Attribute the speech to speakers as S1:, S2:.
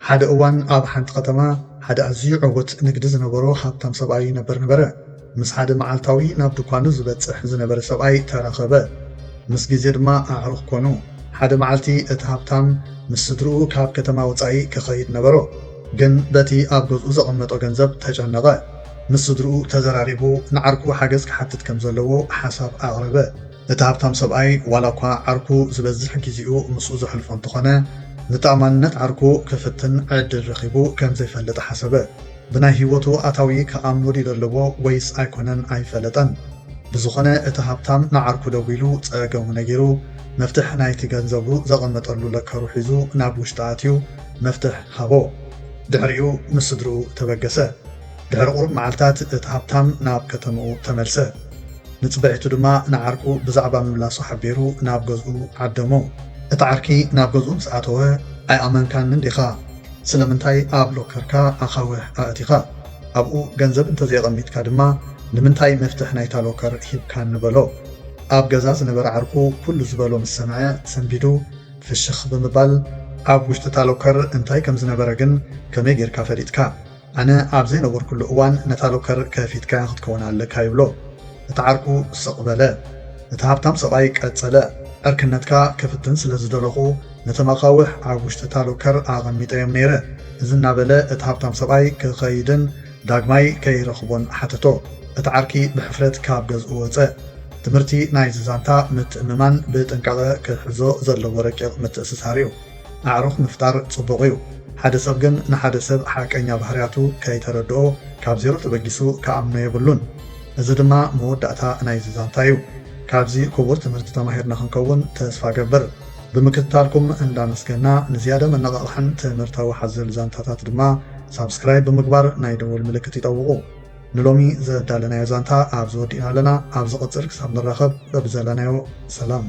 S1: ሓደ እዋን ኣብ ሓንቲ ከተማ ሓደ ኣዝዩ ዕውት ንግዲ ዝነበሮ ሃብታም ሰብኣይ ነበረ። ምስ ሓደ መዓልታዊ ናብ ድኳኑ ዝበጽሕ ዝነበረ ሰብኣይ ተራኸበ። ምስ ግዜ ድማ ኣዕሩኽ ኮኑ። ሓደ መዓልቲ እቲ ሃብታም ምስ ስድርኡ ካብ ከተማ ወጻኢ ክኸይድ ነበሮ። ግን በቲ ኣብ ገዝኡ ዘቐመጦ ገንዘብ ተጨነቐ። ምስ ስድርኡ ተዘራሪቡ ንዓርኩ ሓገዝ ክሓትት ከም ዘለዎ ሓሳብ ኣቕረበ። እቲ ሃብታም ሰብኣይ ዋላ እኳ ዓርኩ ዝበዝሕ ጊዜኡ ምስኡ ዘሕልፎ እንተኾነ ንተኣማንነት ዓርኩ ክፍትን ዕድል ረኺቡ ከም ዘይፈለጠ ሓሰበ። ብናይ ህይወቱ ኣታዊ ከኣምኖ ኣለዎ ወይስ ኣይኮነን ኣይፈለጠን። ብዝኾነ እቲ ሃብታም ንዓርኩ ደው ኢሉ ፀገሙ ነጊሩ መፍትሕ ናይቲ ገንዘቡ ዘቐመጠሉ ለከሩ ሒዙ ናብ ውሽጢ ኣትዩ መፍትሕ ሃቦ። ድሕሪኡ ምስ ስድርኡ ተበገሰ። ድሕሪ ቁሩብ መዓልታት እቲ ሃብታም ናብ ከተምኡ ተመልሰ። ንፅበዒቱ ድማ ንዓርኩ ብዛዕባ ምምላሱ ሓቢሩ ናብ ገዝኡ ዓደሞ። እቲ ዓርኪ ናብ ገዝኡ ምስ ኣተወ ኣይኣመንካንን ዲኻ? ስለምንታይ ኣብ ሎከርካ ኣኻውሕ ኣእቲኻ? ኣብኡ ገንዘብ እንተዘይቐሚጥካ ድማ ንምንታይ መፍትሕ ናይታ ሎከር ሂብካ ንበሎ? ኣብ ገዛ ዝነበረ ዓርኩ ኩሉ ዝበሎ ምስ ሰምዐ ሰንቢዱ ፍሽኽ ብምባል ኣብ ውሽጢ እታ ሎከር እንታይ ከም ዝነበረ ግን ከመይ ጌርካ ፈሊጥካ? ኣነ ኣብ ዘይነበርኩሉ እዋን ነታ ሎከር ከፊትካ ክትከውን ኣለካ ይብሎ። እቲ ዓርኩ ስቕ በለ። እቲ ሃብታም ሰብኣይ ቀጸለ። ዕርክነትካ ክፍትን ስለ ዝደለኹ ነቶም ኣኻውሕ ኣብ ውሽጢ እታ ሎከር ኣቐሚጠዮም ነይረ። እዚ እናበለ እቲ ሃብታም ሰብኣይ ክኸይድን ዳግማይ ከይረኽቦን ሓተቶ። እቲ ዓርኪ ብሕፍረት ካብ ገዝኡ ወፀ። ትምህርቲ ናይ ዛንታ ምትእምማን ብጥንቃቐ ክሕዞ ዘለዎ ረቂቕ ምትእስሳር እዩ። ኣዕሩኽ ምፍጣር ጽቡቕ እዩ። ሓደ ሰብ ግን ንሓደ ሰብ ሓቀኛ ባህርያቱ ከይተረድኦ ካብ ዜሮ ተበጊሱ ከኣምኖ የብሉን። እዚ ድማ መወዳእታ ናይ ዛንታ እዩ። ካብዚ ክቡር ትምህርቲ ተማሂርና ክንከውን ተስፋ ገብር። ብምክትታልኩም እንዳመስገና ንዝያደ መነቓቕሕን ትምህርታዊ ሓዘል ዛንታታት ድማ ሳብስክራይብ ብምግባር ናይ ደወል ምልክት ይጠውቑ። ንሎሚ ዘዳለናዮ ዛንታ ኣብ ዝወዲእና ኣለና። ኣብ ዝቕፅል ክሳብ ንራኸብ በብዘለናዮ ሰላም።